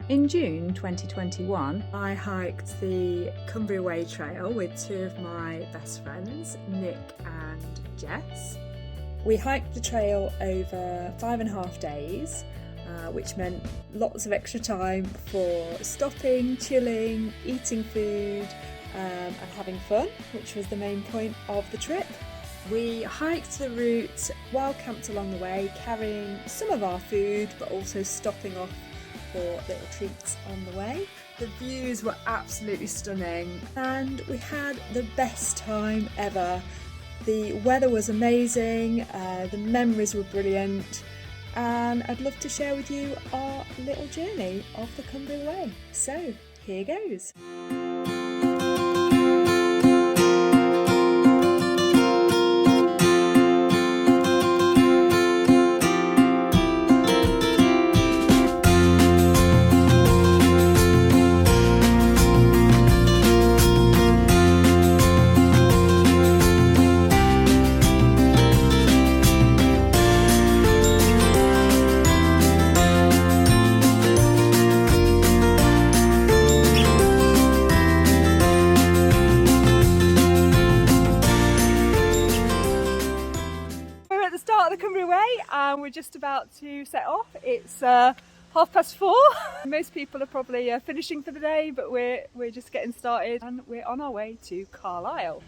In June 2021, I hiked the Cumbria Way trail with two of my best friends, Nick and Jess. We hiked the trail over 5.5 days, which meant lots of extra time for stopping, chilling, eating food, and having fun, which was the main point of the trip. We hiked the route, wild camped along the way, carrying some of our food, but also stopping off for little treats on the way. The views were absolutely stunning and we had the best time ever. The weather was amazing, the memories were brilliant, and I'd love to share with you our little journey of the Cumbria Way. So here goes. The Cumbria Way, and we're just about to set off. It's 4:30. Most people are probably finishing for the day, but we're just getting started and we're on our way to Carlisle.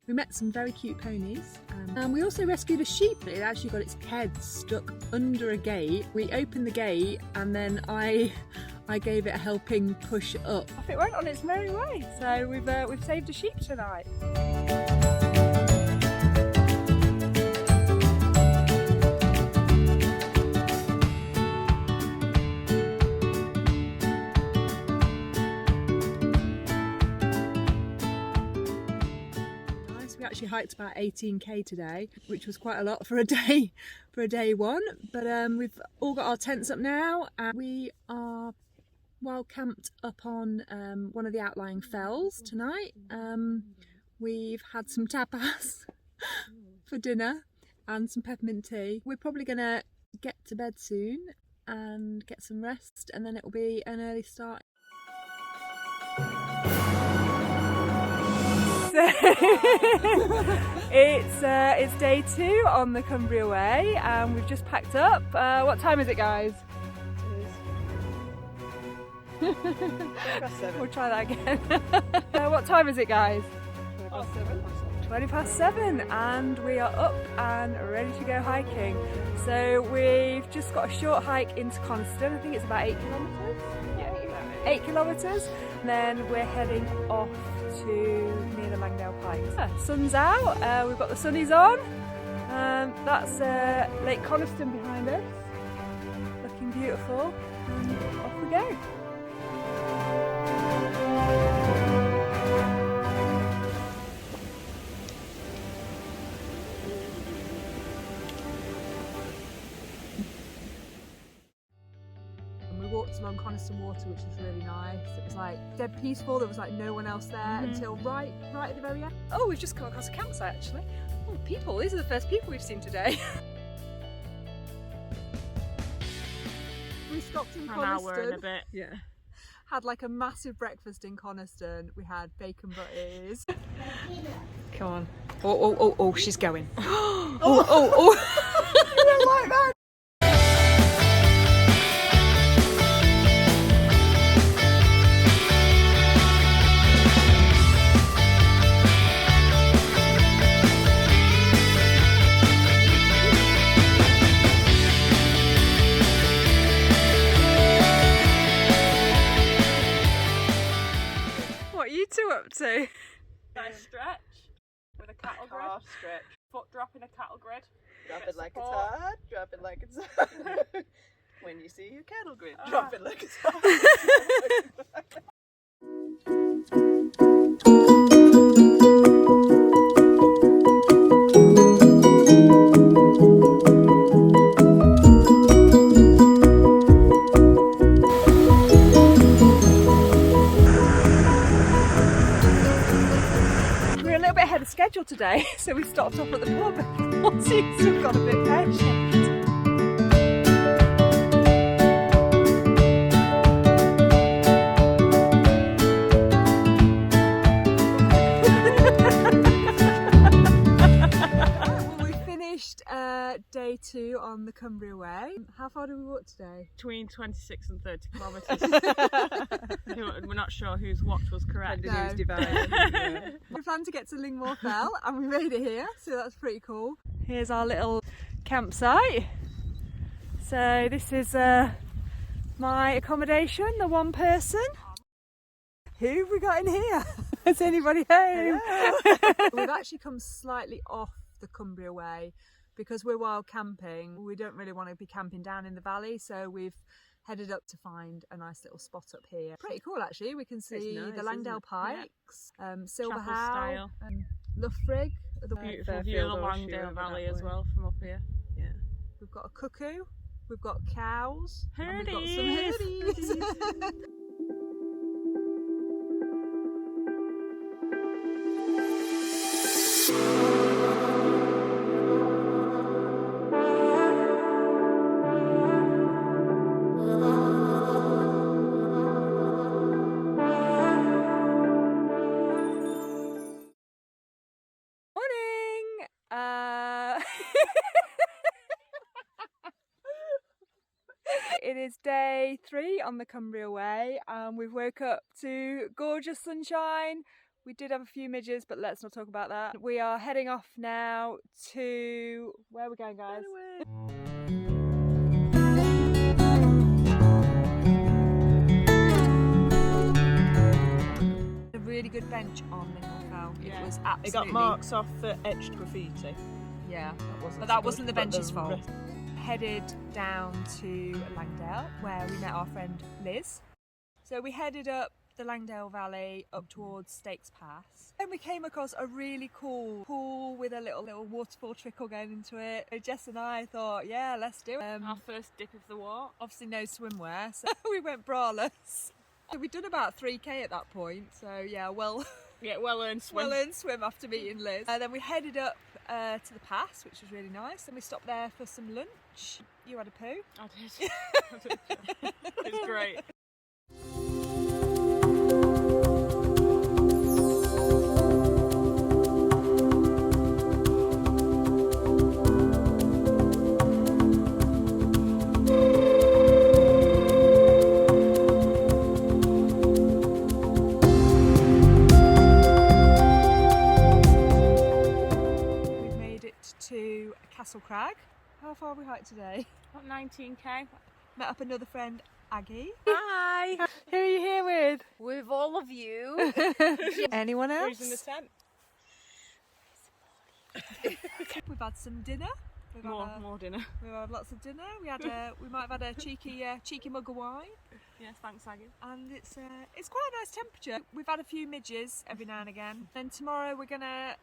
We met some very cute ponies, and we also rescued a sheep that had actually got its head stuck under a gate. We opened the gate and then I gave it a helping push up. Off it went on its merry way. So we've saved a sheep tonight. We actually hiked about 18k today, which was quite a lot for a day one. But we've all got our tents up now, and we are wild camped up on one of the outlying fells tonight. We've had some tapas for dinner and some peppermint tea. We're probably gonna get to bed soon and get some rest, and then it will be an early start. It's day 2 on the Cumbria Way, and we've just packed up. What time is it, guys? It is. We'll try that again. What time is it, guys? 7:20, and we are up and ready to go hiking. So we've just got a short hike into Coniston. I think it's about 8 kilometres. Yeah, 8 kilometres. And then we're heading off to near the Langdale Pikes. Sun's out, we've got the sunnies on. That's Lake Coniston behind us, looking beautiful, and off we go. Walked along Coniston Water, which was really nice. It was like dead peaceful. There was like no one else there until right at the very end. Oh, we've just come across a campsite actually. Oh, people! These are the first people we've seen today. We stopped in Coniston. An hour and a bit. Yeah. Had like a massive breakfast in Coniston. We had bacon butties. Come on. Oh! She's going. Oh! You don't like that. What are you two up to? Nice stretch with a cattle grid. Calf stretch. Foot drop in a cattle grid. Drop Get it like it's support. hot. Drop it like it's hot. When you see your cattle grid, drop it like it's hot. We're a little bit ahead of schedule today, so we stopped off at the pub. It seems to have got a bit pear-shaped. Well, we finished day 2 on the Cumbria Way. How far did we walk today? Between 26 and 30 kilometres. We're not sure whose watch was correct. No. Who's divided. We planned to get to Lingmore Fell and we made it here, so that's pretty cool. Here's our little campsite. So this is my accommodation, the one person. Who have we got in here? Is anybody home? We've actually come slightly off the Cumbria Way because we're wild camping. We don't really want to be camping down in the valley, so we've headed up to find a nice little spot up here. Pretty cool actually. We can see nice, the Langdale Pikes, Silver Chapel Howe, style. Luffrig. Beautiful view of the Langdale Valley as well from up here. Yeah. We've got a cuckoo, we've got cows, and we've got some Herdies. herdies. Morning! It is day 3 on the Cumbria Way and we've woke up to gorgeous sunshine. We did have a few midges, but let's not talk about that. We are heading off now to... Where are we going, guys? A really good bench on Lingmore Fell. Yeah. It was It absolutely... got marks off for etched graffiti. Yeah, Wasn't but that so wasn't the good, but bench's the fault. rest- Headed down to Langdale where we met our friend Liz. So we headed up the Langdale Valley up towards Stakes Pass. Then we came across a really cool pool with a little waterfall trickle going into it. Jess and I thought, yeah, let's do it. Our first dip of the walk. Obviously no swimwear, so we went braless. We'd done about 3k at that point, so yeah, well Well-earned swim. well-earned swim after meeting Liz. Then we headed up to the pass, which was really nice, and we stopped there for some lunch. You had a poo? I did. It was great. We've made it to Castle Crag. How far have we hiked today? About 19k. Met up another friend, Aggie. Hi, Who are you here with? with all of you. Anyone else? Who's in the tent? We've had some dinner. We've More dinner. we've had lots of dinner. We might have had a cheeky mug of wine, Yes, thanks, Aggie. and it's quite a nice temperature. We've had a few midges every now and again. Then tomorrow we're gonna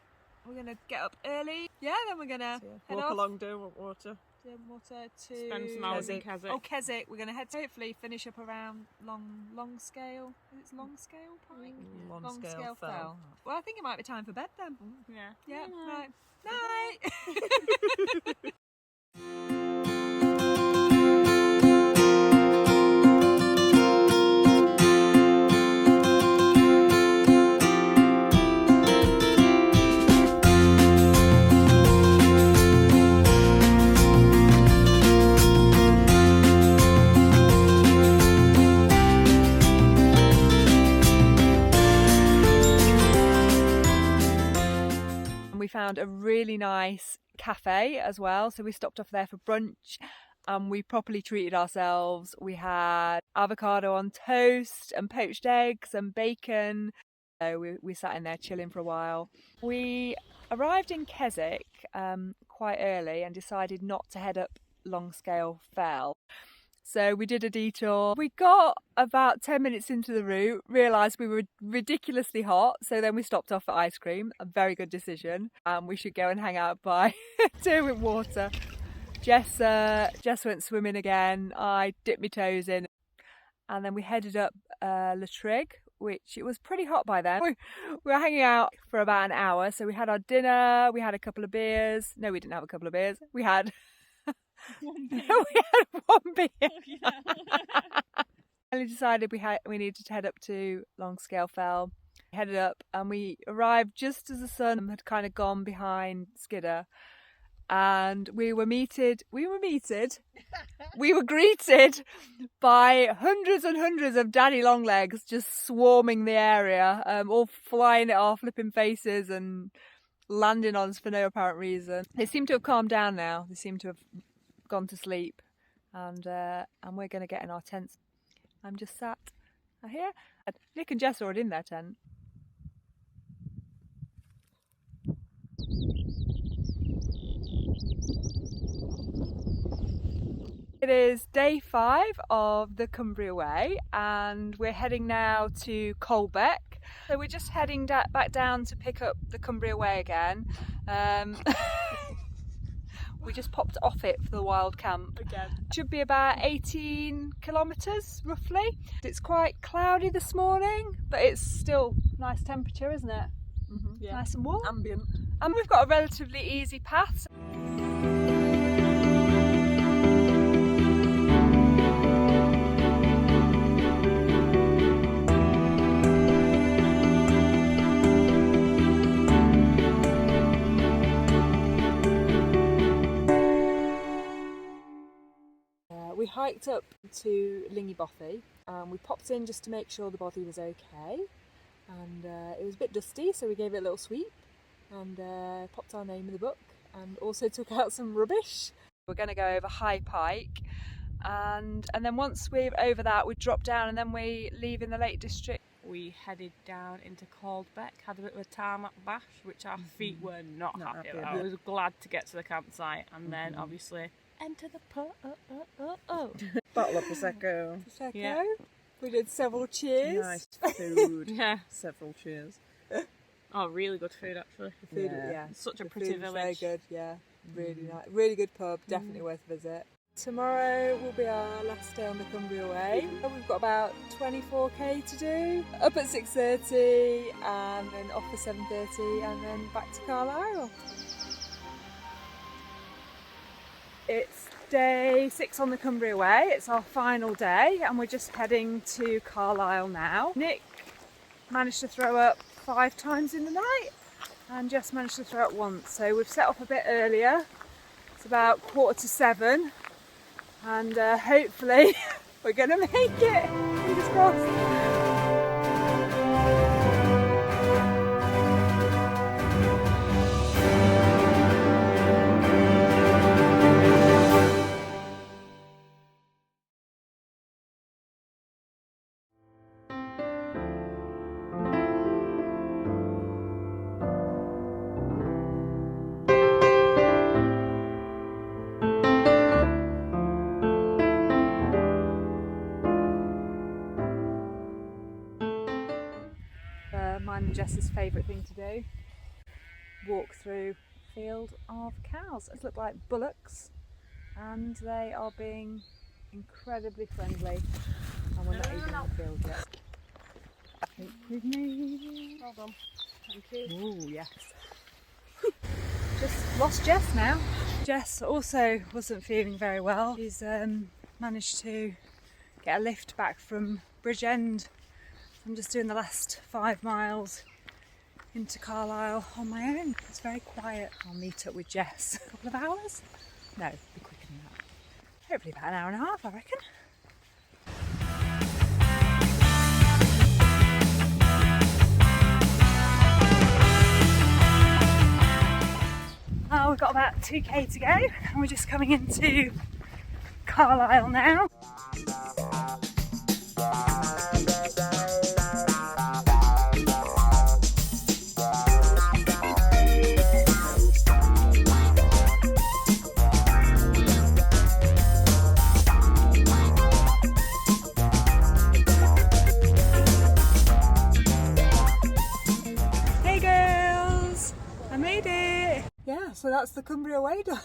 get up early. Yeah, then we're gonna head Walk off. along Derwentwater. Water to Spend some hours in Keswick. Keswick. Oh, Keswick. We're going to head to hopefully finish up around long scale. Is it long scale pike? Long scale fell. Well, I think it might be time for bed then. Yeah. Yeah, Yeah. right. Night. And we found a really nice cafe as well, so we stopped off there for brunch and we properly treated ourselves. We had avocado on toast and poached eggs and bacon. So we sat in there chilling for a while. We arrived in Keswick quite early and decided not to head up Longscale Fell. So we did a detour. We got about 10 minutes into the route, realised we were ridiculously hot, so then we stopped off for ice cream. A very good decision. And we should go and hang out by Derwent Water. Jess went swimming again. I dipped my toes in. And then we headed up Trig, which it was pretty hot by then. We were hanging out for about an hour, so we had our dinner, we had a couple of beers. No, we didn't have a couple of beers. We had one beer. And we decided we needed to head up to Longscale Fell. We headed up and we arrived just as the sun had kind of gone behind Skidder. And we were greeted by hundreds and hundreds of daddy longlegs just swarming the area, all flying at our flipping faces and landing on us for no apparent reason. They seem to have calmed down now. They seem to have gone to sleep, and we're going to get in our tents. I'm just sat here. Nick and Jess are already in their tent. It is day 5 of the Cumbria Way and we're heading now to Colbeck. So we're just heading back down to pick up the Cumbria Way again. We just popped off it for the wild camp. Again. Should be about 18 kilometres roughly. It's quite cloudy this morning, but it's still nice temperature, isn't it? Mm-hmm. Yeah. Nice and warm. Ambient. And we've got a relatively easy path. We hiked up to Lingy and we popped in just to make sure the body was okay, and it was a bit dusty, so we gave it a little sweep and popped our name in the book and also took out some rubbish. We're going to go over High Pike and then once we're over that we drop down and then we leave in the Lake District. We headed down into Colbeck, had a bit of a tarmac bash, which our feet were not happy about. I was glad to get to the campsite and then obviously enter the Bottle of Prosecco. Yeah. We did several cheers. Nice food. Yeah. Several cheers. Oh, really good food actually. The food, yeah. Such a The pretty food was village. very good, yeah. Really nice. Really good pub, definitely worth a visit. Tomorrow will be our last day on the Cumbria Way. We've got about 24k to do. Up at 6:30 and then off for 7:30 and then back to Carlisle. It's day 6 on the Cumbria Way. It's our final day and we're just heading to Carlisle now. Nick managed to throw up 5 times in the night and Jess managed to throw up once. So we've set off a bit earlier. It's about 6:45 and hopefully we're going to make it. Fingers crossed. Mine and Jess's favourite thing to do, walk through a field of cows. These look like bullocks and they are being incredibly friendly and we're not even in the field yet. Take with me. Well done. Thank you. Oh yes. Just lost Jess now. Jess also wasn't feeling very well. She's managed to get a lift back from Bridgend. I'm just doing the last 5 miles into Carlisle on my own. It's very quiet. I'll meet up with Jess. A couple of hours? No, be quicker than that. Hopefully about an hour and a half, I reckon. We've got about 2k to go and we're just coming into Carlisle now. so that's the Cumbria Way done.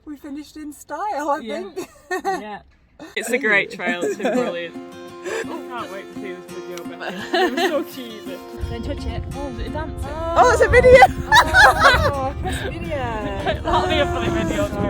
We finished in style, I think. Yeah. It's a great trail, it's been brilliant. I can't wait to see this video, Becky. It was so cheesy. Don't touch it. Oh, is it a dance? Oh, it's a video! Oh, press video. That'll be a funny video to be